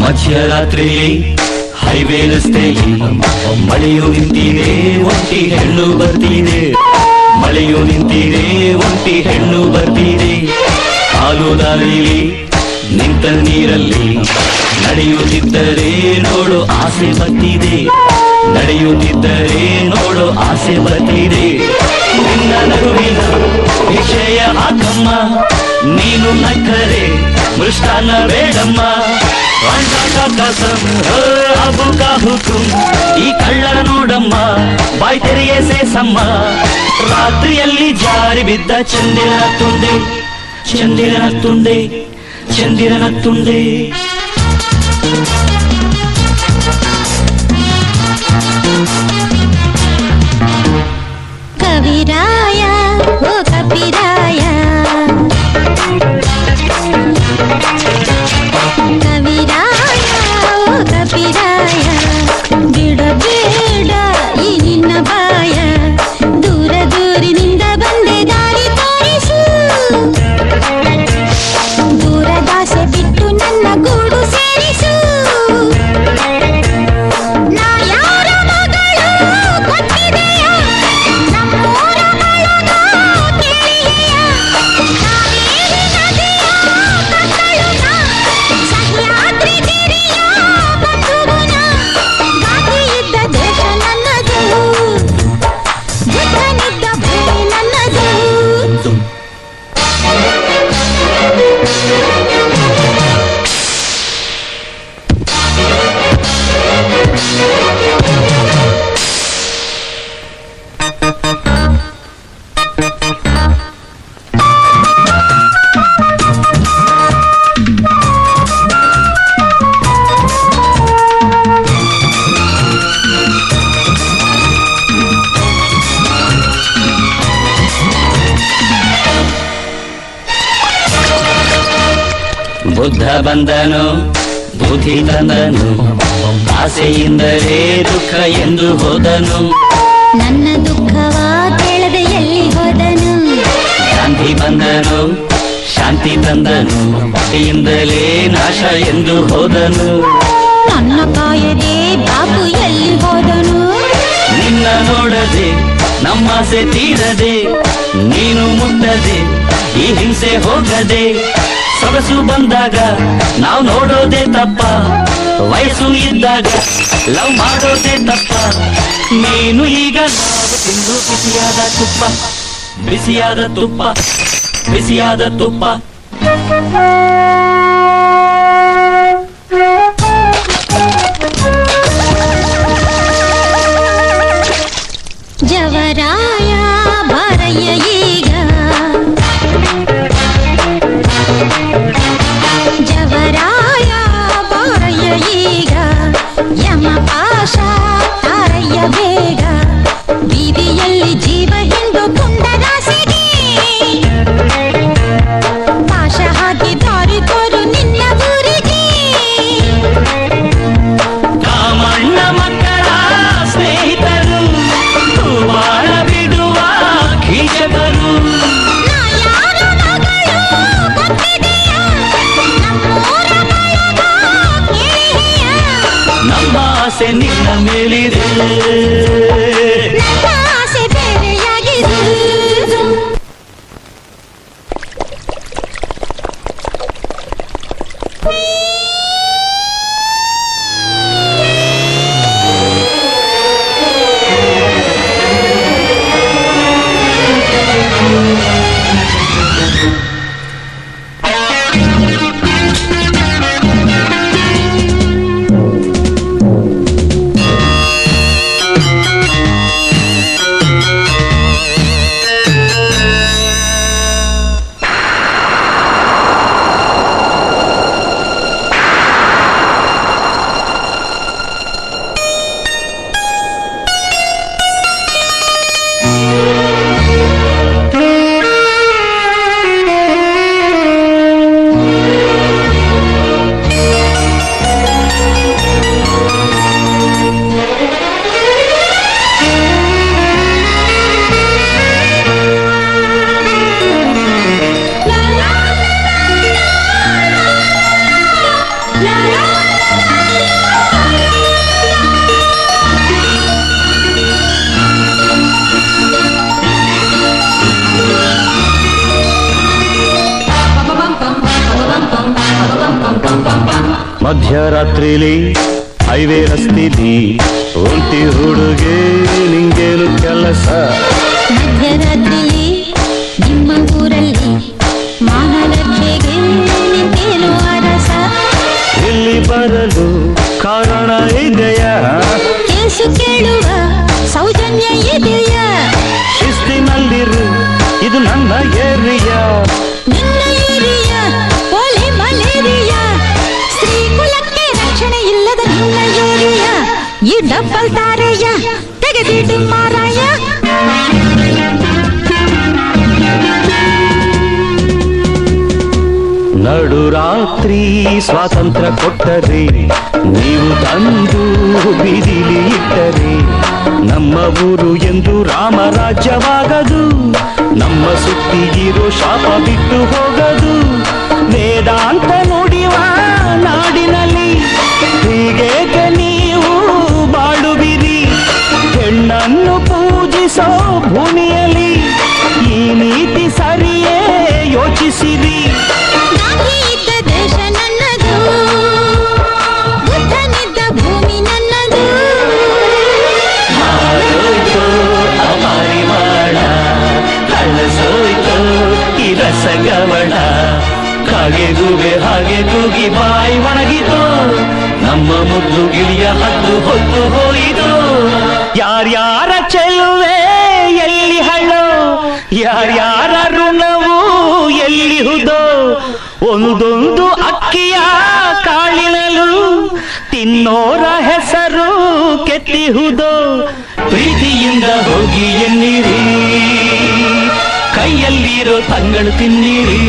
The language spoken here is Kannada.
ಮಧ್ಯರಾತ್ರಿ ಹೈವೇ ರಸ್ತೆಯಲ್ಲಿ ಮಳೆಯು ನಿಂತಿದೆ, ಒಂಟಿ ಹೆಣ್ಣು ಬರ್ತಿದೆ. ಮಳೆಯು ನಿಂತಿದೆ, ಒಂಟಿ ಹೆಣ್ಣು ಬರ್ತಿದೆ. ಹಾಲು ದಾರಿಲಿ ನಿಂತ ನೀರಲ್ಲಿ ನಡೆಯುತ್ತಿದ್ದರೆ ನೋಡು ಆಸೆ ಬರ್ತಿದೆ. ನಡೆಯುತ್ತಿದ್ದರೆ ನೋಡು ಆಸೆ ಬರ್ತಿದೆ. ನಿನ್ನ ನಗುವಿನ ವಿಷಯ ಹಾಕಮ್ಮ, ನೀನು ನಕ್ಕರೆ ಮೃಷ್ಟಾನ್ನ ಬೇಡಮ್ಮ. ಈ ಕಳ್ಳರ ನೋಡಮ್ಮ, ಬಾಯ್ ತೆರೆಯೇ ಸೇಸಮ್ಮ. ರಾತ್ರಿಯಲ್ಲಿ ಜಾರಿ ಬಿದ್ದ ಚಂದಿರನ ತುಂಡೆ, ಚಂದಿರನ ತುಂಡೆ, ಚಂದಿರನ ತುಂಡೆ. ಕವಿರಾಯ ಓ ಕವಿರಾಯ, ಕವಿರಾಯ ಓ ಕವಿರಾಯ, ಬಿಡಬೇಡ ಈ ನಿನ್ನ ಬಾಯ. ದೂರ ದೂರಿನಿಂದ ಬಂದೆ ದಾರಿ ತೋರಿಸು, ದೂರದಾಸೆ ಬಿಟ್ಟು ನನ್ನ ಗೂಡು ಸೇರಿಸು. ನಾ ಯಾರ ಮಗಳು ಗೊತ್ತಿದೆಯ, ನಮ್ಮೂರ ಬಳಗ ಕೇಳಿದೆಯ. ಕಾವೇರಿ ನದಿಯ ಕತ್ತಲುನ, ಸಹ್ಯಾದ್ರಿ ಗಿರಿಯ ಬಂಧುಗುಣ. ಬಾಕಿ ಇದ್ದ ದೇಶ ನನ್ನದು, ಬುದ್ಧನಿದ್ದ ಭೂಮಿ ನನ್ನದು. ಬುದ್ಧ ಬಂದನು, ಬುದ್ಧಿ ತಂದನು, ಆಸೆಯಿಂದಲೇ ದುಃಖ ಎಂದು ಹೋದನು. ನನ್ನ ದುಃಖವ ಕೇಳದೆ ಎಲ್ಲಿ ಹೋದನು. ಶಾಂತಿ ಬಂದನು, ಶಾಂತಿ ತಂದನು, ಭಕ್ತಿಯಿಂದಲೇ ನಾಶ ಎಂದು ಹೋದನು. ನನ್ನ ಕಾಯದೆ ಬಾಬು ಎಲ್ಲಿ ಹೋದನು. ನಿನ್ನ ನೋಡದೆ ನಮ್ಮಾಸೆ ತೀರದೆ, ನೀನು ಮುಟ್ಟದೆ ಈ ಹಿಂಸೆ ಹೋಗದೆ. ಸೊಗಸು ಬಂದಾಗ ನಾವು ನೋಡೋದೇ ತಪ್ಪ, ವಯಸ್ಸು ಇದ್ದಾಗ ಲವ್ ಮಾಡೋದೇ ತಪ್ಪ. ನೀನು ಈಗ ತಿಂದು ಬಿಸಿಯಾದ ತುಪ್ಪ, ಬಿಸಿಯಾದ ತುಪ್ಪ, ಬಿಸಿಯಾದ ತುಪ್ಪ. ಜವರಾಯ ಬಾರಯ್ಯ ಈಗ, ಜವರಾಯ ಬಾರಯ್ಯ ಈಗ. ಯಮ ಪಾಶ ತಾರಯ್ಯ ಬೇಗ, ಬೀದಿಯಲ್ಲಿ ಜೀವ ಹಿಂಡು ಪುಂಡರಾಸಿಗೆ. ಪಾಶ ಹಾಕಿ ದಾರಿ ತೋರು ನಿನ್ನ ಊರಿಗೆ. ಕಾಮಣ್ಣ ಮಕ್ಕಳ ಸ್ನೇಹಿತರು, ಬಾಳ ಬಿಡುವ ಕೀಚಕರು. ನಾ ಯಾರ ಮಗಳು ಗೊತ್ತಿದೆಯ, ನಮ್ಮೂರ ಬಳಗ ಕೇಳಿದೆಯ. ನಮ್ಮ ಆಸೆ ನಿನ್ನ ಮೇಲಿದೆ, ನನ್ನ ಆಸೆ ಬೇರೆಯಾಗಿದೆ. ಮಧ್ಯರಾತ್ರಿಲಿ ಹೈವೇ ರಸ್ತಿಲಿ ಒಂಟಿ ಹುಡುಗೆ ನಿಂಗೇನು ಕೆಲಸ? ಮಧ್ಯರಾತ್ರಿಲಿ ನಿಮ್ಮ ಊರಲ್ಲಿ ಮಾನರಕ್ಷೆಗೆ ನಿಂತೇನು ಅರಸ? ಇಲ್ಲಿ ಬರಲು ಕಾರಣ ಇದೆಯಾ? ಕೇಸು ಕೇಳುವ ಸೌಜನ್ಯ ಇದೆಯಾ? ಶಿಸ್ತಿನಲ್ಲಿರು, ಇದು ನನ್ನ ಏರಿಯಾ. ನಿನ್ನ ಏರಿಯಾ ಪೋಲಿ ಮಲೇರಿಯಾ, ಸ್ತ್ರೀ ಕುಲಕ್ಕೆ ರಕ್ಷಣೆ ಇಲ್ಲದ ನಿನ್ನ ಏರಿಯಾ. ಈ ಡಬ್ಬಲ್ ತಾರೆಯ ತೆಗೆದಿಡಿ ಮಾರಾಯ. ನಡು ರಾತ್ರಿ ಸ್ವಾತಂತ್ರ್ಯ ಕೊಟ್ಟರೆ, ನೀವು ತಂದು ಬೀದಿಲಿ ಇಟ್ಟರೆ, ನಮ್ಮ ಊರು ಎಂದು ರಾಮರಾಜ್ಯವಾಗದು. ನಮ್ಮ ಸುತ್ತಿಗಿರೋ ಶಾಪ ಬಿಟ್ಟು ಹೋಗದು. ವೇದಾಂತ ನುಡಿಯುವ ನಾಡಿನಲ್ಲಿ ಹೀಗೇಕೆ ನೀವು ಬಾಳುವಿರಿ? ಹೆಣ್ಣನ್ನು ಪೂಜಿಸೋ ಭೂಮಿಯಲ್ಲಿ ಈ ನೀತಿ ಸರಿಯೇ? ಯೋಚಿಸಿರಿ. ಗಾಂಧಿ ಇದ್ದ ದೇಶ ನನ್ನದು, ಬುದ್ಧನಿದ್ದ ಭೂಮಿ ನನ್ನದು. ಹಾರೋಯ್ತು ಅಪಾರಿವಾಳ, ಹಳಸೋಯ್ತು ಈ ರಸಗವಳ. ಕಾಗೆಗೂವೆ ಹಾಗೆ ಕೂಗಿ ಬಾಯಿ ಒಣಗಿತು, ನಮ್ಮ ಮುದ್ದು ಗಿಳಿಯ ಹದ್ದು ಹೊತ್ತು ಹೋಯಿತು. ಯಾರ್ಯಾರ ಚೆಲುವೆ ಎಲ್ಲಿ ಹಳ್ಳೋ, ಯಾರ್ಯಾರ ಋಣವು ಎಲ್ಲಿ ಹುದೋ. ಒಂದೊಂದು ಅಕ್ಕಿಯ ಕಾಳಿನಲು ತಿನ್ನೋರ ಹೆಸರು ಕೆತ್ತಿಹುದೋ. ಪ್ರೀತಿಯಿಂದ ಹೋಗಿ ಎನ್ನಿರಿ, ಕೈಯಲ್ಲಿರೋ ತಂಗಳು ತಿನ್ನಿರಿ.